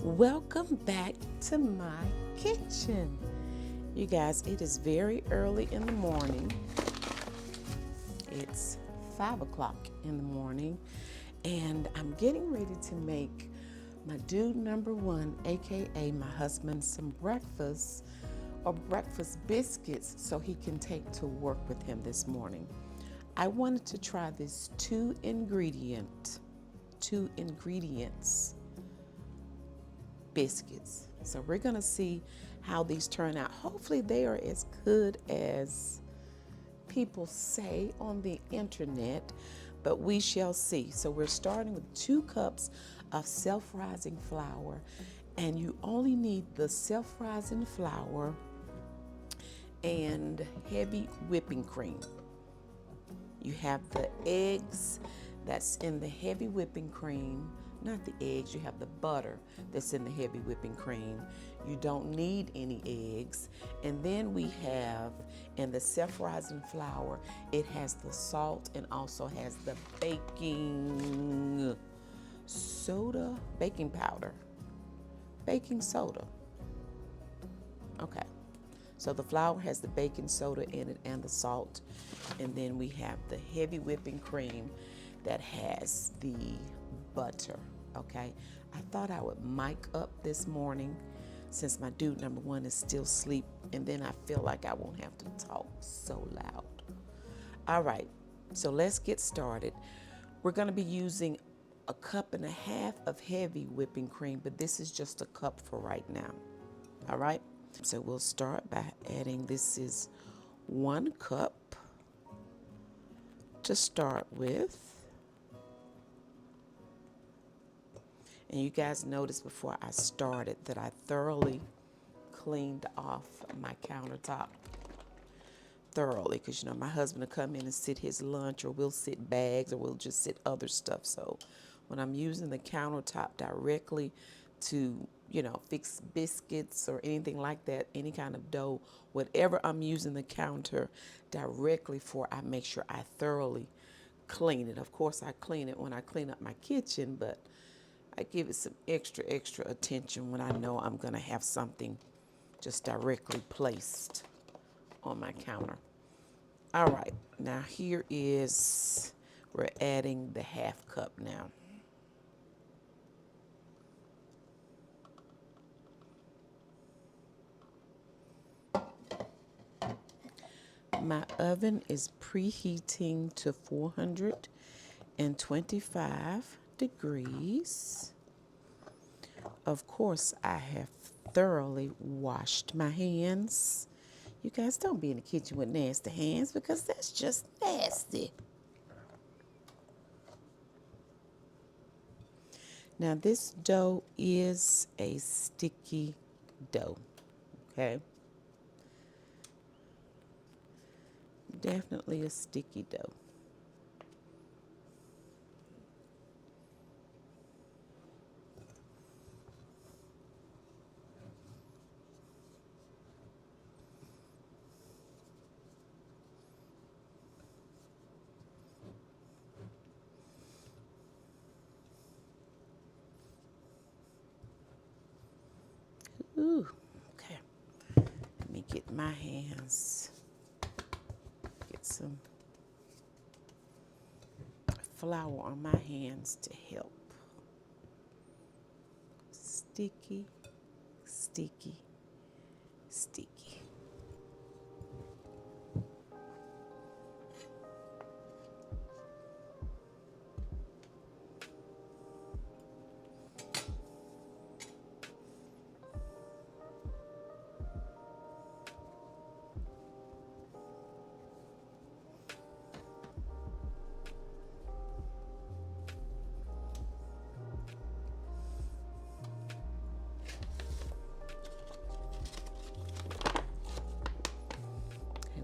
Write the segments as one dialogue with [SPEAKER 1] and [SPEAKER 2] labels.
[SPEAKER 1] Welcome back to my kitchen. You guys, it is very early in the morning. It's 5 o'clock in the morning, and I'm getting ready to make my dude number one, aka my husband, some breakfast or breakfast biscuits so he can take to work with him this morning. I wanted to try this two ingredients biscuits. So we're gonna see how these turn out. Hopefully they are as good as people say on the internet, but we shall see. So we're starting with 2 cups of self-rising flour, and you only need the self-rising flour and heavy whipping cream. You have the eggs that's in the heavy whipping cream. Not the eggs, you have the butter that's in the heavy whipping cream. You don't need any eggs. And then we have in the self-rising flour, it has the salt and also has the baking soda, baking powder, baking soda. Okay. So the flour has the baking soda in it and the salt. And then we have the heavy whipping cream that has the butter, okay? I thought I would mic up this morning since my dude number one is still asleep, and then I feel like I won't have to talk so loud. All right, so let's get started. We're gonna be using 1.5 cups of heavy whipping cream, but this is just a cup for right now, all right? So we'll start by adding, this is 1 cup to start with. And you guys noticed before I started that I thoroughly cleaned off my countertop. Thoroughly, because you know my husband will come in and sit his lunch, or we'll sit bags, or we'll just sit other stuff. So when I'm using the countertop directly to, you know, fix biscuits or anything like that, any kind of dough, whatever I'm using the counter directly for, I make sure I thoroughly clean it. Of course, I clean it when I clean up my kitchen, but I give it some extra attention when I know I'm gonna have something just directly placed on my counter. All right, now here is, we're adding the 1/2 cup now. My oven is preheating to 425 degrees. Of course, I have thoroughly washed my hands. You guys, don't be in the kitchen with nasty hands, because that's just nasty. Now, this dough is a sticky dough, okay? Definitely a sticky dough. Ooh, okay. Let me get my hands, get some flour on my hands to help. Sticky, sticky, sticky.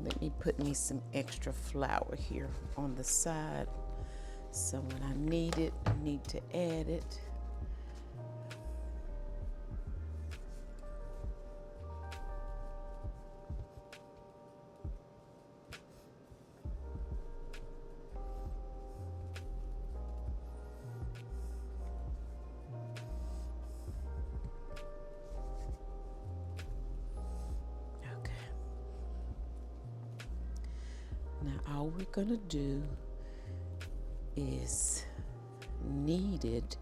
[SPEAKER 1] Let me put me some extra flour here on the side, so when I need it, I need to add it. all we're gonna do is knead it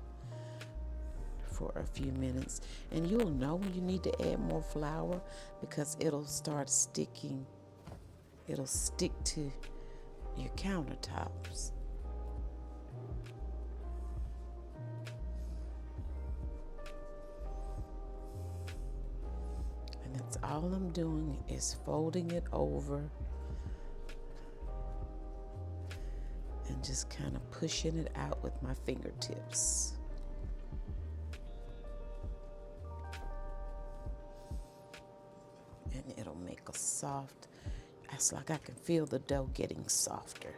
[SPEAKER 1] for a few minutes, and you'll know when you need to add more flour because it'll start sticking. It'll stick to your countertops. And that's all I'm doing is folding it over and just kind of pushing it out with my fingertips. And it'll make a soft, it's like I can feel the dough getting softer.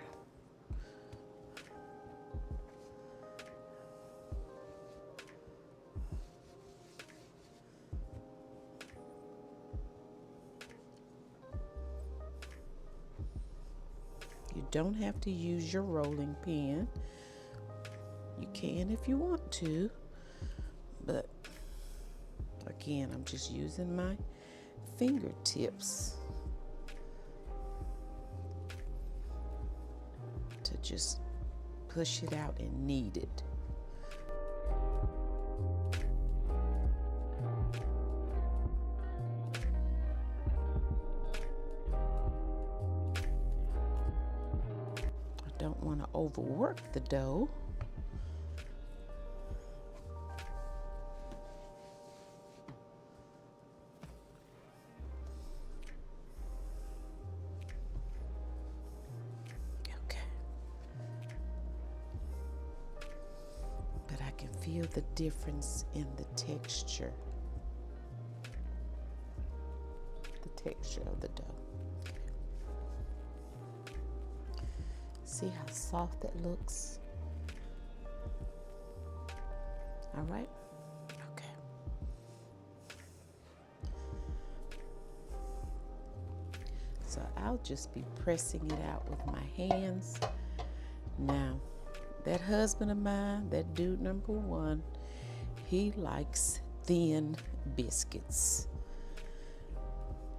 [SPEAKER 1] You don't have to use your rolling pin. You can if you want to, but again, I'm just using my fingertips to just push it out and knead it. I don't want to overwork the dough. Feel the difference in the texture of the dough. See how soft it looks? All right, okay. So I'll just be pressing it out with my hands. Now, that husband of mine, that dude number one, he likes thin biscuits.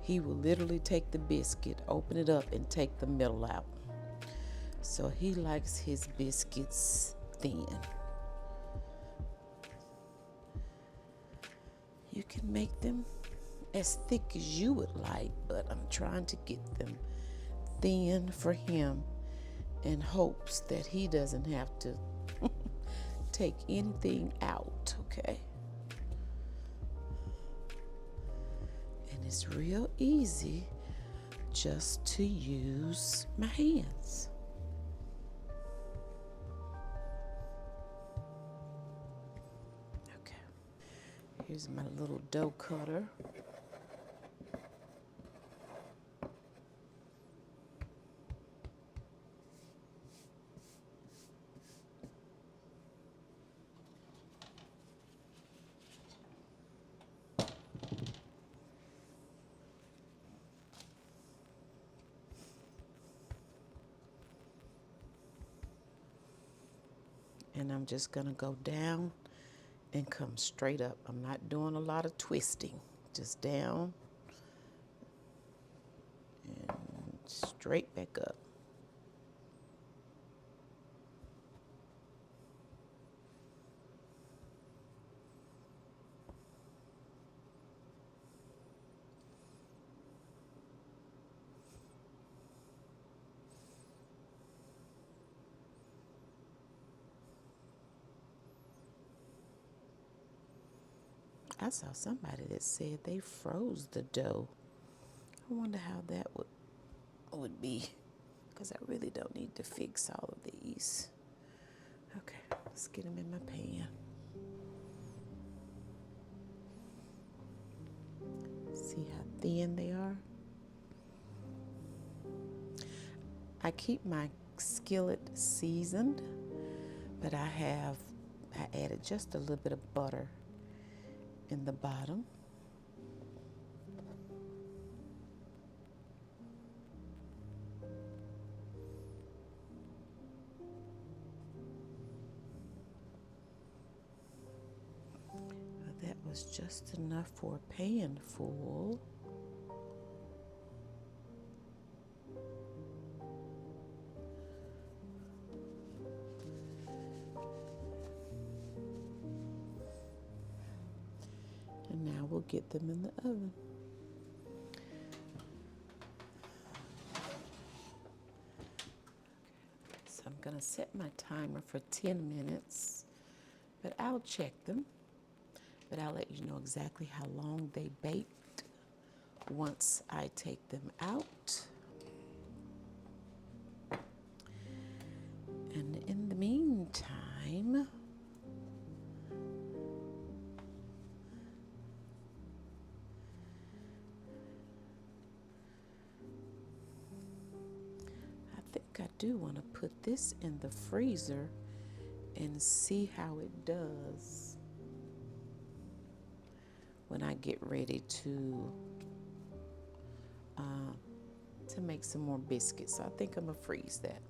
[SPEAKER 1] He will literally take the biscuit, open it up, and take the middle out. So he likes his biscuits thin. You can make them as thick as you would like, but I'm trying to get them thin for him in hopes that he doesn't have to take anything out, okay? And it's real easy just to use my hands. Okay, here's my little dough cutter. And I'm just gonna go down and come straight up. I'm not doing a lot of twisting, just down and straight back up. I saw somebody that said they froze the dough. I wonder how that would be, because I really don't need to fix all of these. Okay, let's get them in my pan. See how thin they are? I keep my skillet seasoned, but I added just a little bit of butter in the bottom. That was just enough for a pan full. will get them in the oven. So I'm going to set my timer for 10 minutes, but I'll check them. But I'll let you know exactly how long they baked once I take them out. And in the meantime, I think I do want to put this in the freezer and see how it does when I get ready to make some more biscuits. So I think I'm gonna freeze that.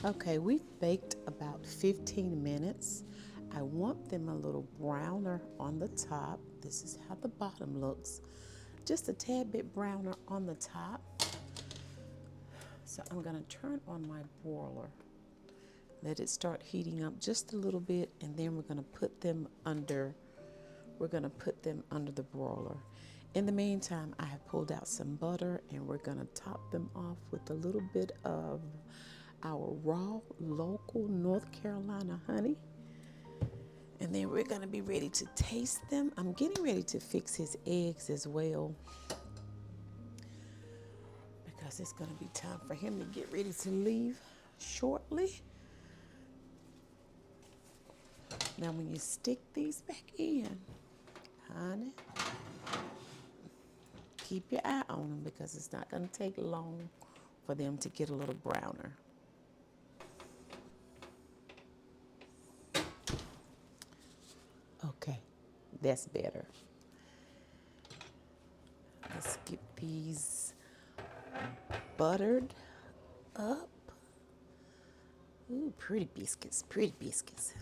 [SPEAKER 1] Okay, we've baked about 15 minutes. I want them a little browner on the top. This is how the bottom looks. Just a tad bit browner on the top. So I'm gonna turn on my broiler. Let it start heating up just a little bit, and then we're gonna put them under the broiler. In the meantime, I have pulled out some butter, and we're gonna top them off with a little bit of our raw local North Carolina honey. And then we're gonna be ready to taste them. I'm getting ready to fix his eggs as well, because it's gonna be time for him to get ready to leave shortly. Now when you stick these back in, honey, keep your eye on them, because it's not gonna take long for them to get a little browner. Okay, that's better. Let's get these buttered up. Ooh, pretty biscuits, pretty biscuits.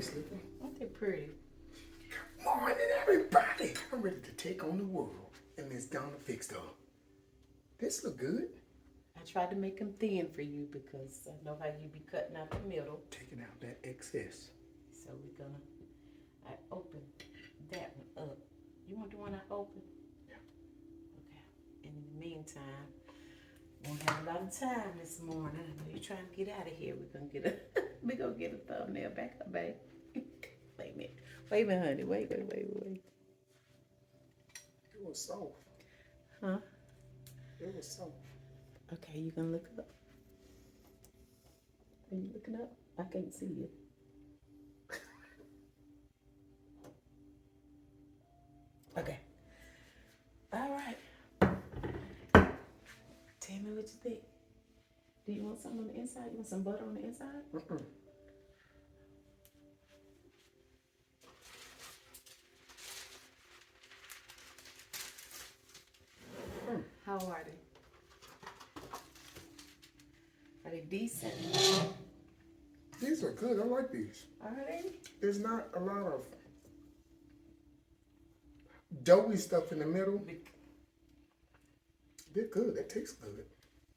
[SPEAKER 2] nice looking.
[SPEAKER 1] Aren't they pretty?
[SPEAKER 2] Good morning, everybody. I'm ready to take on the world. And Miss Donna fixed up. This look good.
[SPEAKER 1] I tried to make them thin for you because I know how you be cutting out the middle.
[SPEAKER 2] Taking out that excess.
[SPEAKER 1] So we're gonna, I opened that one up. You want the one I opened?
[SPEAKER 2] Yeah.
[SPEAKER 1] Okay. And in the meantime, won't have a lot of time this morning. I know you're trying to get out of here. We're gonna get a thumbnail back up, babe. Wait a minute. Wait a minute, honey. Wait.
[SPEAKER 2] It was soft.
[SPEAKER 1] Huh?
[SPEAKER 2] It was soft.
[SPEAKER 1] Okay, you gonna look up? Are you looking up? I can't see you. Okay. All right. Tell me what you think. Do you want something on the inside? You want some butter on the inside?
[SPEAKER 2] Mm-mm.
[SPEAKER 1] How are they? Are they decent?
[SPEAKER 2] These are good. I like these.
[SPEAKER 1] Are they?
[SPEAKER 2] There's not a lot of doughy stuff in the middle. They're good. That tastes good.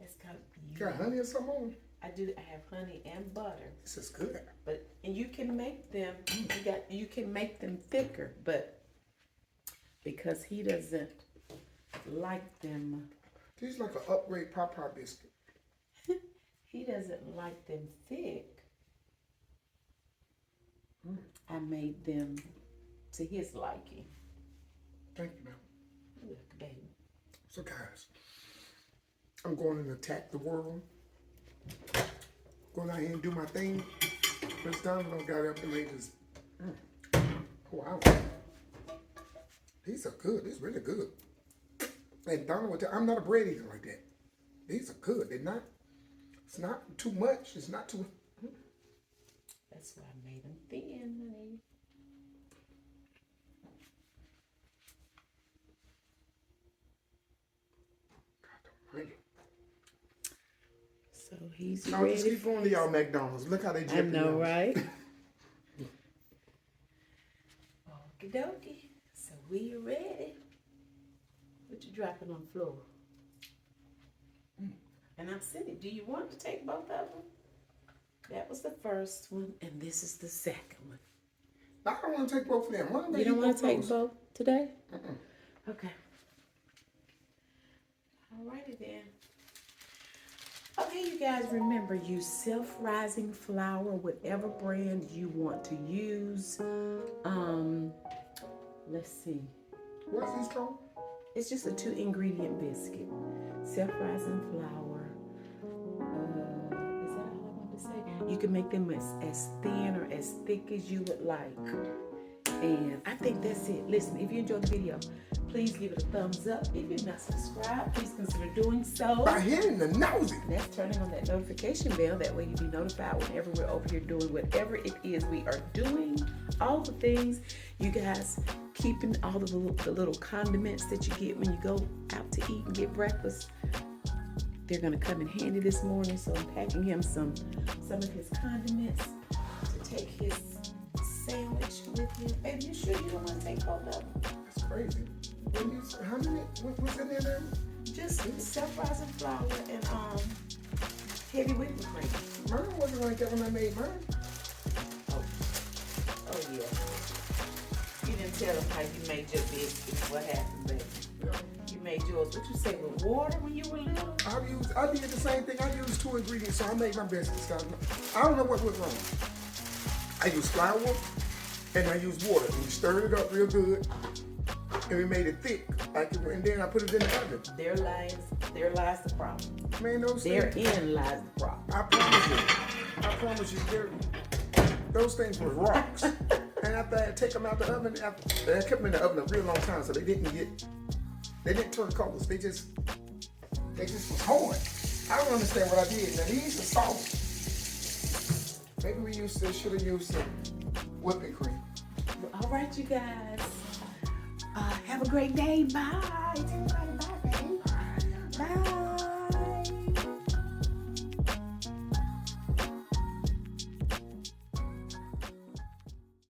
[SPEAKER 1] It's got
[SPEAKER 2] You got honey or something on them?
[SPEAKER 1] I do. I have honey and butter.
[SPEAKER 2] This is good.
[SPEAKER 1] And you can make them. You can make them thicker, but because he doesn't like them.
[SPEAKER 2] These like an upgrade Pop biscuit.
[SPEAKER 1] He doesn't like them thick. I made them to his liking.
[SPEAKER 2] Thank you, ma'am.
[SPEAKER 1] Look, baby.
[SPEAKER 2] So guys, I'm going to attack the world. Going out here and do my thing. Miss Donna got up and made this. Wow. These are good. These are really good. And Donna would tell, I'm not a bread eater like that. These are good. They're not, it's not too much. It's not too.
[SPEAKER 1] That's why I made them thin, honey.
[SPEAKER 2] God almighty.
[SPEAKER 1] So he's
[SPEAKER 2] No,
[SPEAKER 1] ready.
[SPEAKER 2] just keep going to y'all McDonald's. Look how they
[SPEAKER 1] I
[SPEAKER 2] jipping
[SPEAKER 1] know,
[SPEAKER 2] them.
[SPEAKER 1] right? Okie dokie. So we are ready. What you dropping on the floor? And I'm sitting. Do you want to take both of them? That was the first one, and this is the second one.
[SPEAKER 2] I don't want to take both of them. Why don't
[SPEAKER 1] You don't want to take
[SPEAKER 2] those?
[SPEAKER 1] both today?
[SPEAKER 2] Mm-mm.
[SPEAKER 1] Okay. Alrighty then. Okay, you guys, remember, use self-rising flour, whatever brand you want to use. Let's see.
[SPEAKER 2] What's this called?
[SPEAKER 1] It's just a 2-ingredient biscuit. Self-rising flour. Is that all I wanted to say? You can make them as thin or as thick as you would like. And I think that's it. Listen, if you enjoyed the video, please give it a thumbs up. If you're not subscribed, please consider doing so.
[SPEAKER 2] By hitting the nosy.
[SPEAKER 1] That's turning on that notification bell. That way you'll be notified whenever we're over here doing whatever it is we are doing. All the things. You guys keeping all of the little condiments that you get when you go out to eat and get breakfast. They're going to come in handy this morning. So I'm packing him some of his condiments to take his sandwich with him. Baby, you sure you don't want to take both of them?
[SPEAKER 2] That's crazy. How many? What's in there now?
[SPEAKER 1] Just self-rising flour and heavy whipping cream.
[SPEAKER 2] Mine wasn't like that when I made mine.
[SPEAKER 1] Oh yeah. You didn't tell them how you made your biscuits. What happened, baby?
[SPEAKER 2] Yeah.
[SPEAKER 1] You made yours. What you say with water when you were little?
[SPEAKER 2] I did the same thing. I used 2 ingredients, so I made my biscuits. I don't know what went wrong. I used flour and I used water. And we stirred it up real good. And we made it thick, and then I put it in the oven.
[SPEAKER 1] There lies the problem.
[SPEAKER 2] Man, those things,
[SPEAKER 1] Therein lies the problem.
[SPEAKER 2] I promise you, those things were rocks. And after I take them out the oven, I kept them in the oven a real long time, so they didn't turn colors. They just was hard. I don't understand what I did. Now these are soft. Maybe we should have used some whipping cream.
[SPEAKER 1] All right, you guys. Have a great day. Bye.